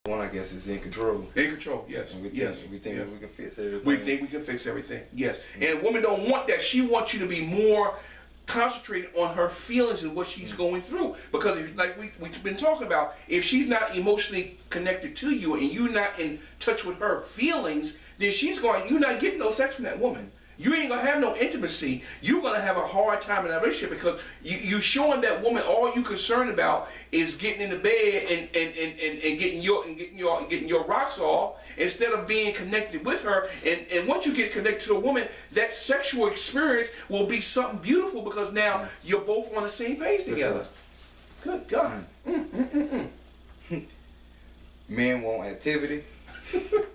One, I guess, is in control. In control, yes. And we think yes. we can fix everything. We think we can fix everything, yes. And women don't want that. She wants you to be more concentrated on her feelings and what she's going through. Because if, like we've been talking about, if she's not emotionally connected to you and you're not in touch with her feelings, then you're not getting no sex from that woman. You ain't gonna have no intimacy. You're gonna have a hard time in that relationship because you showing that woman all you concerned about is getting in the bed and getting your rocks off instead of being connected with her. And once you get connected to a woman, that sexual experience will be something beautiful because now you're both on the same page together. Good God. Men want activity.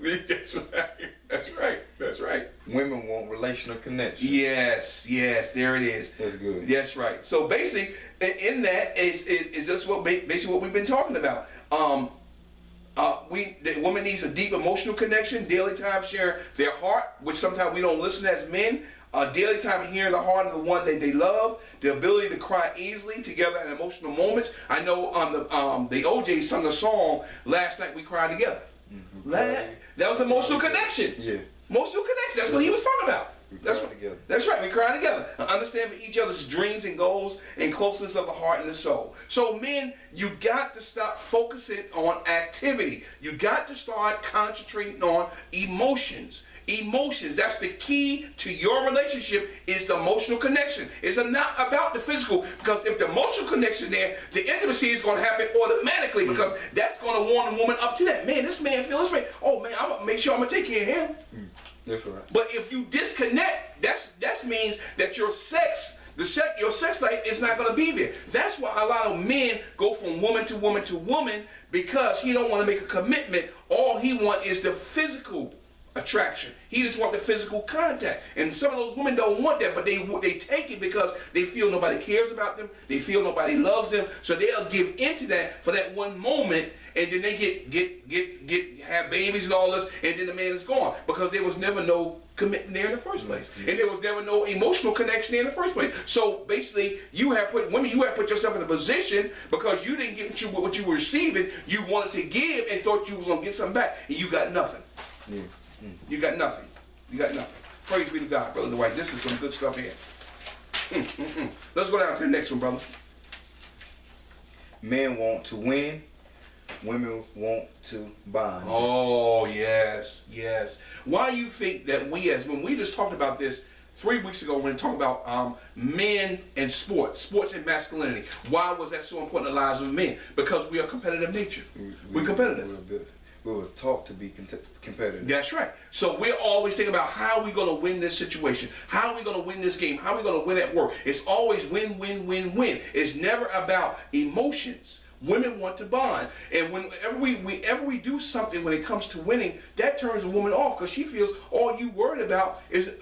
That's right. That's right. That's right. Women want relational connection. Yes, there it is. That's good. That's right. So basically, in that is just basically what we've been talking about. The woman needs a deep emotional connection, daily time sharing their heart, which sometimes we don't listen as men. Daily time hearing the heart of the one that they love, the ability to cry easily together in emotional moments. I know on the OJ sung a song last night. We cried together. Mm-hmm. That was emotional connection. Yeah. Emotional connection. That's what he was talking about. That's right. We cry together. Understand for each other's dreams and goals and closeness of the heart and the soul. So men, you got to stop focusing on activity. You got to start concentrating on emotions. Emotions, that's the key to your relationship, is the emotional connection. It's not about the physical, because if the emotional connection there, the intimacy is going to happen automatically, because that's going to warm the woman up to that. Man, this man feels right. Oh man, I'm going to make sure I'm going to take care of him. That's right. But if you disconnect, that means that your sex life is not going to be there. That's why a lot of men go from woman to woman to woman, because he don't want to make a commitment. All he wants is the physical attraction. He just want the physical contact. And some of those women don't want that, but they take it because they feel nobody cares about them. They feel nobody loves them. So they'll give into that for that one moment, and then they have babies and all this, and then the man is gone because there was never no commitment there in the first place, and there was never no emotional connection there in the first place. So basically, you have put yourself in a position because you didn't get what you were receiving. You wanted to give and thought you was gonna get something back, and you got nothing. Yeah. You got nothing. You got nothing. Praise be to God, Brother Dwight. This is some good stuff here. Let's go down to the next one, brother. Men want to win. Women want to bond. Oh, yes. Why do you think that when we just talked about this 3 weeks ago when we talked about men and sports and masculinity, why was that so important in the lives of men? Because we are competitive nature. We're competitive. We were taught to be competitive. That's right. So we're always thinking about how are we going to win this situation? How are we going to win this game? How are we going to win at work? It's always win, win, win, win. It's never about emotions. Women want to bond, and whenever we do something when it comes to winning, that turns a woman off because she feels all you worried about is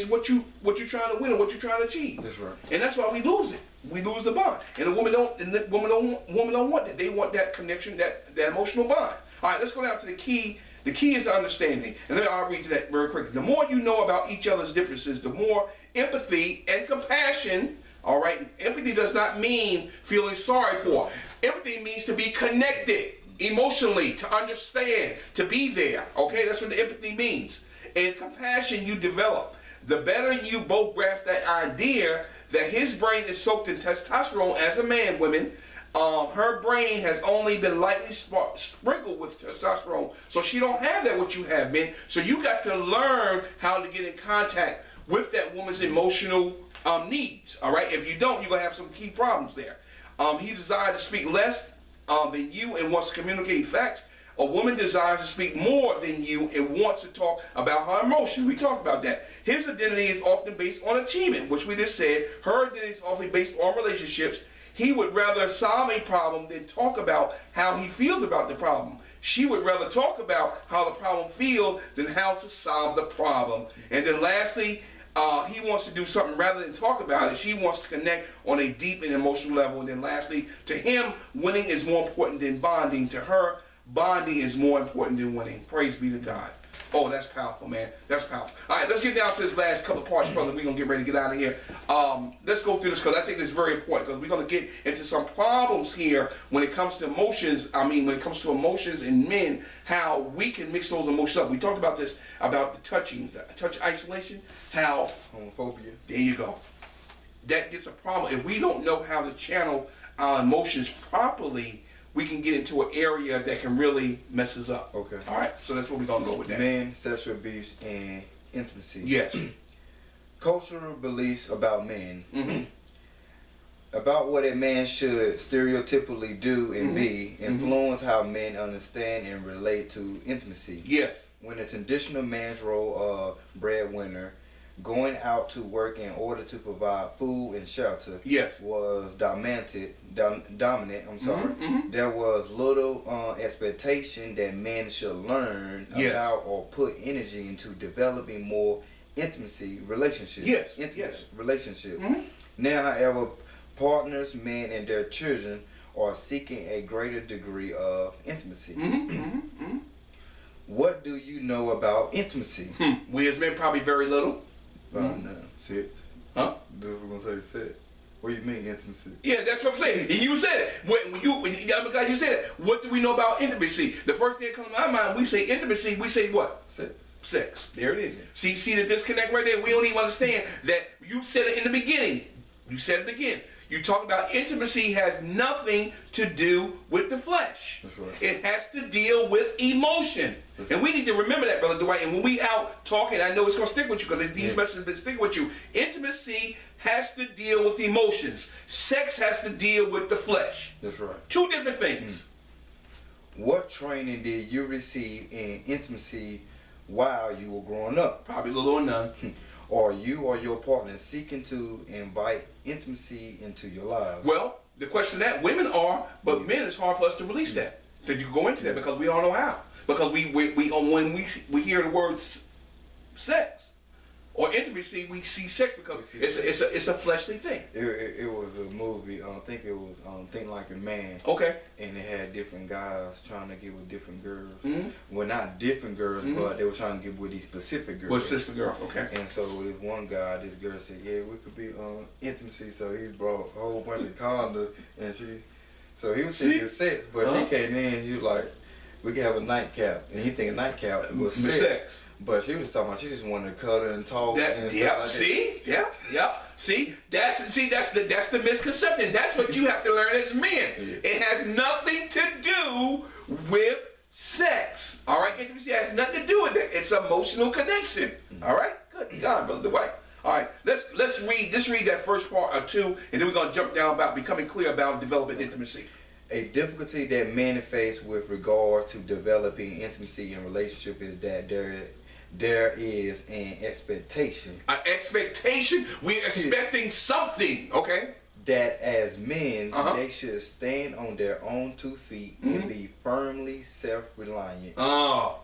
what you're trying to win and what you're trying to achieve. That's right. And that's why we lose it. We lose the bond, and the woman don't want that. They want that connection, that emotional bond. All right, let's go down to the key. The key is the understanding, and I'll read to that very quickly. The more you know about each other's differences, the more empathy and compassion. All right, empathy does not mean feeling sorry for. Empathy means to be connected emotionally, to understand, to be there. Okay, that's what the empathy means. And compassion you develop. The better you both grasp that idea that his brain is soaked in testosterone as a man, women, her brain has only been lightly sprinkled with testosterone. So she don't have that what you have, men. So you got to learn how to get in contact with that woman's emotional needs. All right, if you don't, you're gonna have some key problems there. He desires to speak less than you and wants to communicate facts. A woman desires to speak more than you and wants to talk about her emotions. We talked about that. His identity is often based on achievement, which we just said. Her identity is often based on relationships. He would rather solve a problem than talk about how he feels about the problem. She would rather talk about how the problem feels than how to solve the problem. And then lastly, he wants to do something rather than talk about it. She wants to connect on a deep and emotional level. And then lastly, to him, winning is more important than bonding. To her, bonding is more important than winning. Praise be to God. Oh, that's powerful, man. That's powerful. All right, let's get down to this last couple of parts, brother. We're going to get ready to get out of here. Let's go through this because I think it's very important because we're going to get into some problems here when it comes to emotions. I mean, when it comes to emotions in men, how we can mix those emotions up. We talked about this, about the touch isolation, how... Homophobia. There you go. That gets a problem. If we don't know how to channel our emotions properly, we can get into an area that can really mess us up. Okay. All right, so that's where we're going to go with that. Men, sexual abuse, and intimacy. Yes. Cultural beliefs about men. Mm-hmm. About what a man should stereotypically do and be influence how men understand and relate to intimacy. Yes. When the traditional man's role of breadwinner, going out to work in order to provide food and shelter, Yes. was dominant. Mm-hmm. There was little expectation that men should learn Yes. about or put energy into developing more intimacy relationships. Yes. Intimate Yes. relationship. Mm-hmm. Now, however, partners, men, and their children are seeking a greater degree of intimacy. Mm-hmm. Mm-hmm. What do you know about intimacy? We as men probably very little. No, sex. Huh? We're gonna say sex. What do you mean intimacy? Yeah, that's what I'm saying. And you said it. I'm glad you said it. What do we know about intimacy? The first thing that comes to my mind, we say intimacy, we say what? Sex. Sex. There it is. See the disconnect right there? We don't even understand that you said it in the beginning. You said it again. You talk about intimacy has nothing to do with the flesh. That's right. It has to deal with emotion. And we need to remember that, Brother Dwight. And when we out talking, I know it's going to stick with you because these messages have been sticking with you. Intimacy has to deal with emotions. Sex has to deal with the flesh. That's right. Two different things. What training did you receive in intimacy while you were growing up? Probably little or none. Are you or your partner seeking to invite intimacy into your lives? Well, the question that women are, but men, it's hard for us to release that. That you go into that because we don't know how. Because when we hear the words sex or intimacy, we see sex because it's a fleshly thing. It was a movie. I think it was Think Like a Man. Okay. And it had different guys trying to get with different girls. Mm-hmm. Well, not different girls, but they were trying to get with these specific girls. What's this for girl? Okay. And so this one guy, this girl said, yeah, we could be intimacy. So he brought a whole bunch of condoms, and so he was thinking sex, but she came in, she was like, we could have a nightcap, and he thinking nightcap was sex. But she was talking about she just wanted to cuddle and talk and stuff like see? That. See? That's the misconception. That's what you have to learn as men. Yeah. It has nothing to do with sex. All right? Intimacy has nothing to do with that. It's emotional connection. All right? Good God, Brother Dwight. All right, let's read that first part or two, and then we're gonna jump down about becoming clear about developing intimacy. A difficulty that men face with regards to developing intimacy in relationship is that there is an expectation. An expectation? We're expecting something, okay? That as men, they should stand on their own 2 feet and be firmly self-reliant. Oh.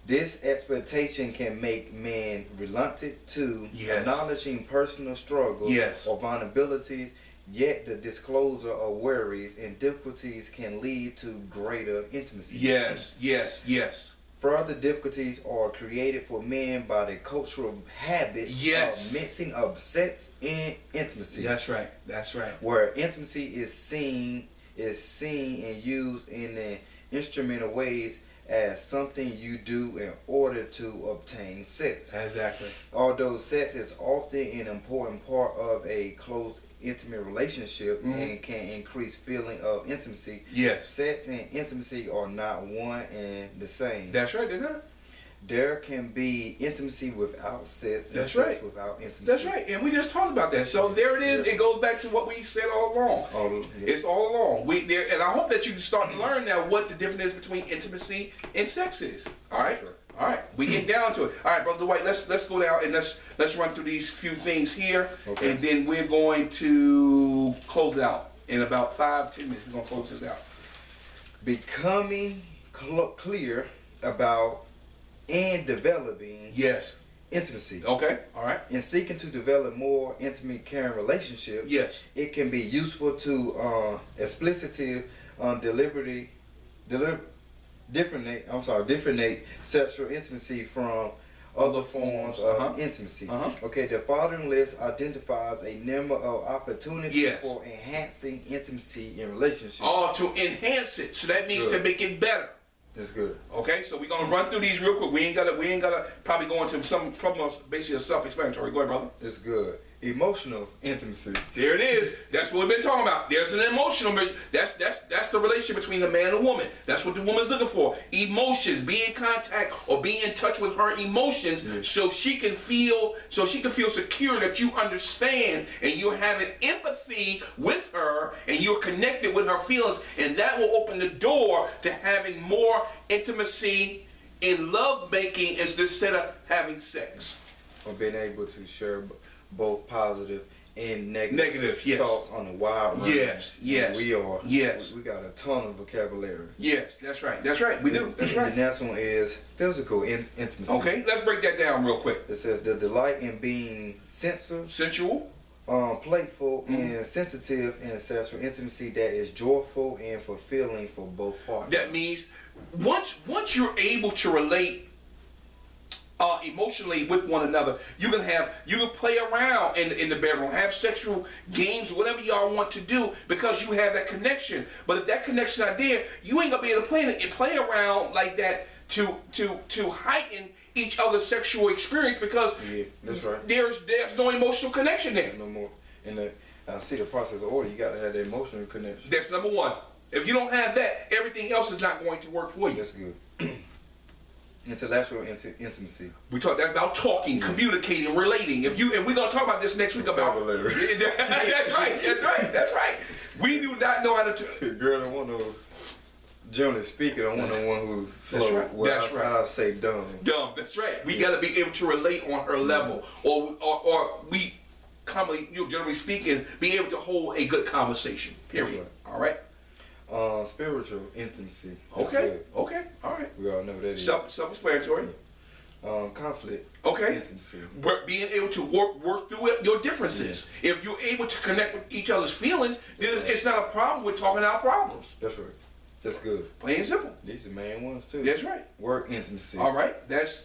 This expectation can make men reluctant to acknowledging personal struggles or vulnerabilities, yet the disclosure of worries and difficulties can lead to greater intimacy. Yes. Further difficulties are created for men by the cultural habits of mixing of sex and intimacy. That's right. Where intimacy is seen and used in an instrumental ways as something you do in order to obtain sex. Exactly. Although sex is often an important part of a close, intimate relationship and can increase feeling of intimacy, sex and intimacy are not one and the same. That's right, they're not. There can be intimacy without sex and sex without intimacy. That's right, and we just talked about that. So there it is. It goes back to what we said all along. It's all along. And I hope that you start to learn now what the difference is between intimacy and sex is. All right. Sure. All right, we get down to it. All right, Brother White, let's go down and let's run through these few things here, and then we're going to close it out in about 5-10 minutes. We're gonna close this out. Becoming clear about and developing intimacy. Okay, all right. In seeking to develop more intimate, caring relationship, it can be useful to explicitly, differentiate sexual intimacy from other forms of intimacy. Okay, the following list identifies a number of opportunities for enhancing intimacy in relationships. Oh, to enhance it. So that means to make it better. That's good. Okay, so we're gonna run through these real quick. We ain't gotta probably go into some problems basically self-explanatory. Go ahead, brother. It's good. Emotional intimacy. There it is. That's what we've been talking about. There's an emotional. That's the relationship between the man and the woman. That's what the woman's looking for. Emotions. Be in contact or be in touch with her emotions, so she can feel secure that you understand and you're having empathy with her and you're connected with her feelings, and that will open the door to having more intimacy in love making instead of having sex. Or being able to share both positive and negative thoughts on the wild range. Yes. We are. Yes. We got a ton of vocabulary. Yes, that's right. That's right. We do. That's right. The next one is physical intimacy. Okay, let's break that down real quick. It says the delight in being sensual, playful, and sensitive in sexual intimacy that is joyful and fulfilling for both parties. That means once you're able to relate emotionally with one another, you can play around in the bedroom, have sexual games, whatever y'all want to do, because you have that connection. But if that connection's not there, you ain't gonna be able to play around like that to heighten each other's sexual experience, because that's right. There's no emotional connection there. No more. And I see the process of order. You got to have the emotional connection. That's number one. If you don't have that, everything else is not going to work for you. That's good. Intellectual intimacy. We talked about talking, communicating, relating. And we're gonna talk about this next week about. That's right. We do not know how to. Girl, don't want no generally speaking. I want the one who's slow. That's right. I say dumb. Dumb. That's right. We gotta be able to relate on her level, or we commonly, generally speaking, be able to hold a good conversation. Period. Right. All right. Spiritual intimacy. Okay. All right. We all know that is. Self-explanatory. Conflict. Okay. Intimacy. Being able to work through your differences. Yeah. If you're able to connect with each other's feelings, then it's not a problem with talking out problems. That's right. That's good. Plain and simple. These are main ones too. That's right. Work intimacy. All right. That's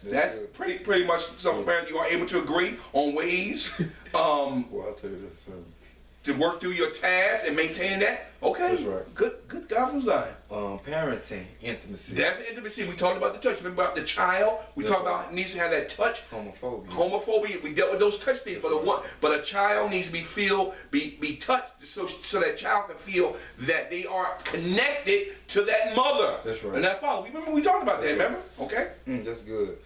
pretty much self-explanatory. You are able to agree on ways. Well, I'll tell you this. To work through your tasks and maintaining that. Okay. That's right. Good God from Zion. Parenting intimacy. That's intimacy. We talked about the touch. Remember about the child? We talked about needs to have that touch. Homophobia. We dealt with those touch things, but a child needs to be touched so that child can feel that they are connected to that mother. That's right. And that father. Remember we talked about that. Remember? Okay. That's good.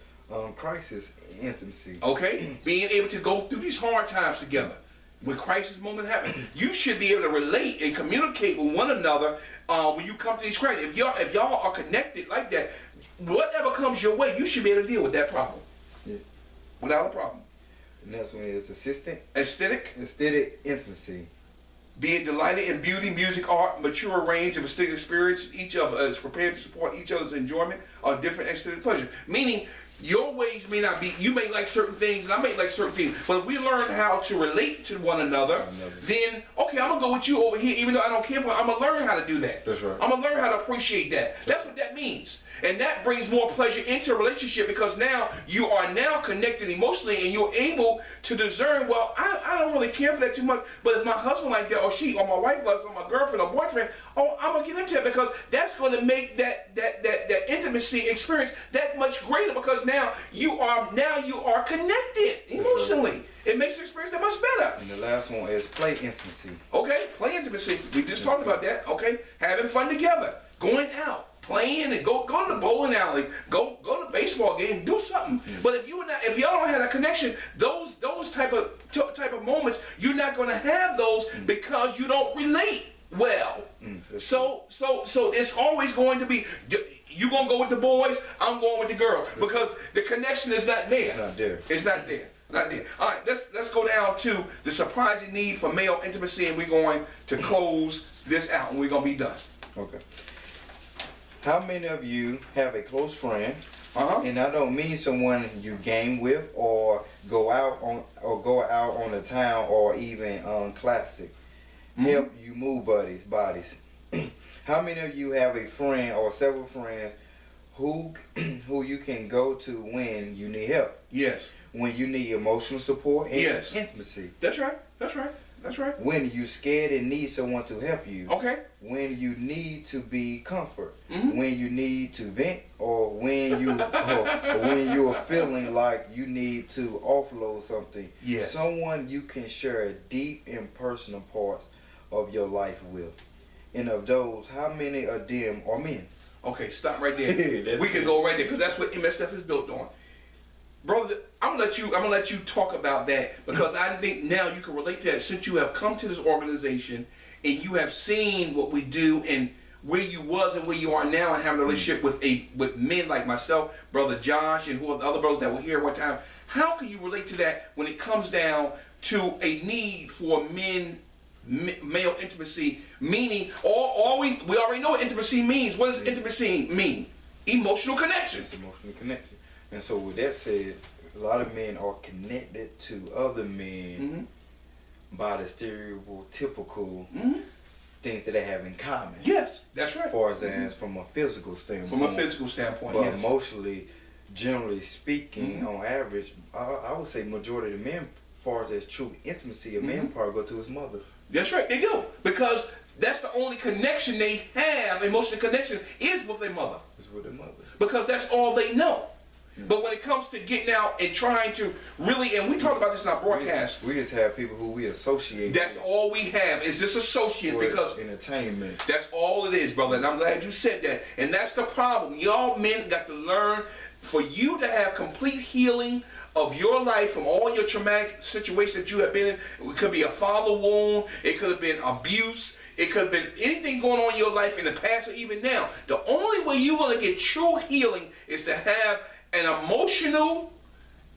Crisis intimacy. Okay. Being able to go through these hard times together. When crisis moment happens, you should be able to relate and communicate with one another when you come to these crises. If y'all are connected like that, whatever comes your way, you should be able to deal with that problem. Yeah. Without a problem. And that's when it's Aesthetic intimacy. Being delighted in beauty, music, art, mature range of aesthetic experiences, each of us is prepared to support each other's enjoyment of different aesthetic pleasure. Meaning, your ways may not be, you may like certain things and I may like certain things, but if we learn how to relate to one another, then, okay, I'm going to go with you over here, even though I don't care for it, I'm going to learn how to do that. That's right. I'm going to learn how to appreciate that. That's what that means. And that brings more pleasure into a relationship, because now you are now connected emotionally and you're able to discern, well, I don't really care for that too much, but if my husband like that, or she, or my wife loves, or my girlfriend or boyfriend, oh, I'm going to get into it, because that's going to make that intimacy experience that much greater, because now you are connected emotionally. Right. It makes the experience that much better. And the last one is play intimacy. Okay, play intimacy. We just talked about that. Okay, having fun together, going out, playing, and go to the bowling alley, go to the baseball game, do something. But if y'all don't have a connection, those type of moments, you're not going to have those because you don't relate well. So it's always going to be, you gonna go with the boys, I'm going with the girls, because the connection is not there. It's not there. It's not there. Not there. All right, let's go down to the surprising need for male intimacy, and we're going to close this out, and we're gonna be done. Okay. How many of you have a close friend? And I don't mean someone you game with or go out on the town, or even classic. Help you move bodies. How many of you have a friend or several friends who who you can go to when you need help, Yes. when you need emotional support and Yes. intimacy, That's right. That's right. That's right. when you scared and need someone to help you, Okay. when you need to be comfort, Mhm. when you need to vent, or when you or when you are feeling like you need to offload something. Yes. Someone you can share deep and personal parts of your life with. And of those, how many of them are men? Okay, stop right there. That's We can it. go right there because that's what MSF is built on. Brother, I'm gonna let you talk about that because I think now you can relate to that since you have come to this organization and you have seen what we do and where you was and where you are now and having a relationship with men like myself, Brother Josh, and who are the other brothers that were here at one time. How can you relate to that when it comes down to a need for male intimacy, meaning all we already know what intimacy means. What does intimacy mean? Emotional connection. It's emotional connection. And so with that said, a lot of men are connected to other men by the stereotypical things that they have in common. Yes, that's right. As far as from a physical standpoint. From a physical standpoint, But yes. emotionally, generally speaking, on average, I would say majority of the men, as far as true intimacy, a man probably go to his mother. That's right, they do. Because that's the only connection they have, emotional connection, is with their mother. It's with their mother. Because that's all they know. But when it comes to getting out and trying to really, and we talked about this in our broadcast, We just have people who we associate that's with all we have is this associate for because entertainment. that's all it is, brother. And I'm glad you said that. And that's the problem. Y'all men got to learn for you to have complete healing of your life from all your traumatic situations that you have been in. It could be a father wound. It could have been abuse. It could have been anything going on in your life in the past or even now. The only way you're going to get true healing is to have an emotional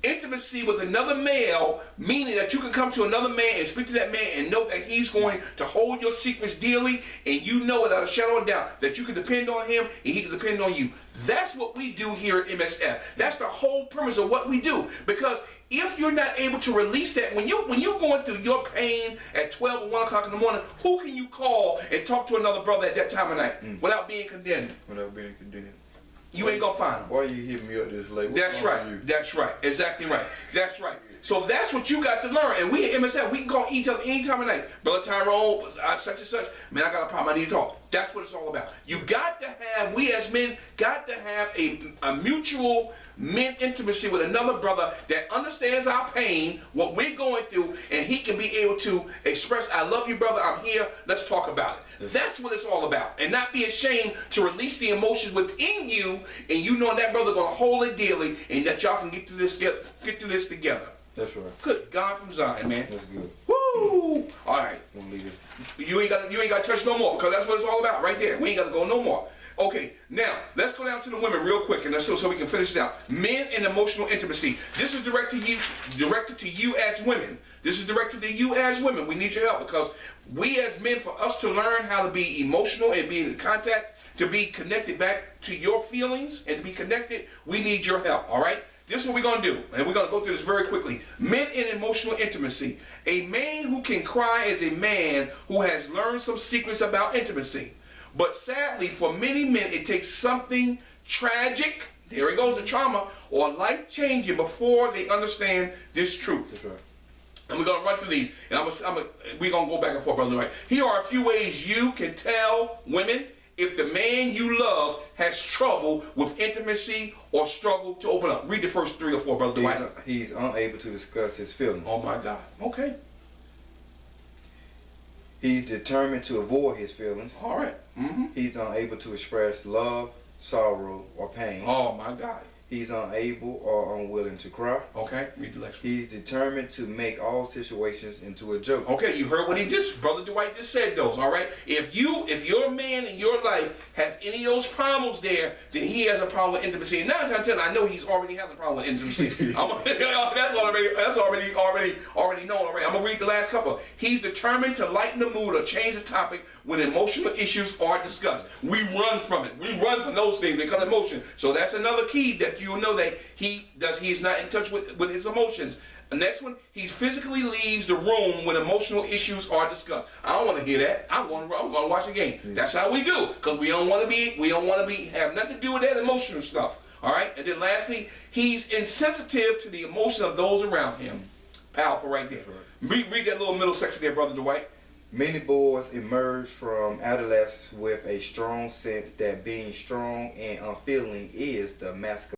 intimacy with another male, meaning that you can come to another man and speak to that man and know that he's going to hold your secrets dearly, and you know without a shadow of doubt that you can depend on him and he can depend on you. That's what we do here at MSF. That's the whole premise of what we do. Because if you're not able to release that, when you're going through your pain at 12 or 1 o'clock in the morning, who can you call and talk to another brother at that time of night without being condemned? Without being condemned. You ain't gonna find him. Why you hitting me up this late? What's That's wrong right. with you? That's right. Exactly right. That's right. So that's what you got to learn. And we at MSF, we can call each other any time of night. Brother Tyrone, such and such. Man, I got a problem. I need to talk. That's what it's all about. You got to have, we as men, got to have a mutual men intimacy with another brother that understands our pain, what we're going through, and he can be able to express, I love you, brother. I'm here. Let's talk about it. That's what it's all about. And not be ashamed to release the emotions within you, and you know that brother gonna hold it dearly, and that y'all can get through this together. That's right. Good God from Zion, man. That's good. Woo! All right. Don't leave this. You ain't got to touch no more, because that's what it's all about right there. We ain't got to go no more. Okay, now let's go down to the women real quick, and so we can finish this out. Men and emotional intimacy. This is directed to you as women. This is directed to you as women. We need your help because we as men, for us to learn how to be emotional and be in contact, to be connected back to your feelings and to be connected, we need your help. All right. This is what we're going to do, and we're going to go through this very quickly. Men in emotional intimacy. A man who can cry is a man who has learned some secrets about intimacy. But sadly, for many men, it takes something tragic, there it goes, the trauma, or life-changing before they understand this truth. That's right. And we're going to run through these, and we're going to go back and forth, brother. Right? Here are a few ways you can tell women if the man you love has trouble with intimacy or struggle to open up. Read the first 3 or 4, brother Dwight. He's unable to discuss his feelings. Oh my God. Okay. He's determined to avoid his feelings. All right. Mm-hmm. He's unable to express love, sorrow, or pain. Oh my God. He's unable or unwilling to cry. Okay. Read the next one. He's determined to make all situations into a joke. Okay, you heard what Brother Dwight just said those, all right? If your man in your life has any of those problems there, then he has a problem with intimacy. And 9 times out of 10, I know he's already has a problem with intimacy. That's already known already. I'm gonna read the last couple. He's determined to lighten the mood or change the topic when emotional issues are discussed. We run from it. We run from those things because of emotion. So that's another key that that you'll know that he's not in touch with his emotions. The next one, he physically leaves the room when emotional issues are discussed. I don't want to hear that. I'm going to watch the game. That's how we do, because we don't want to have nothing to do with that emotional stuff. All right. And then lastly, he's insensitive to the emotion of those around him. Powerful right there. Read that little middle section there, Brother Dwight. Many boys emerge from adolescence with a strong sense that being strong and unfeeling is the masculine